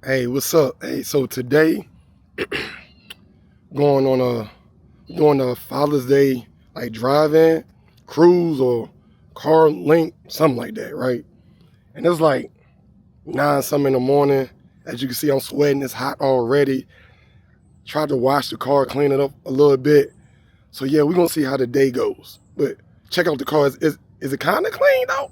Hey, what's up? Hey, so today going on doing a Father's Day like drive-in cruise or car link, something like that, right? And it's like 9 something in the morning. As you can see, I'm sweating. It's hot already. Tried to wash the car, clean it up a little bit. So yeah, we're gonna see how the day goes. But check out the car. Is it kind of clean though?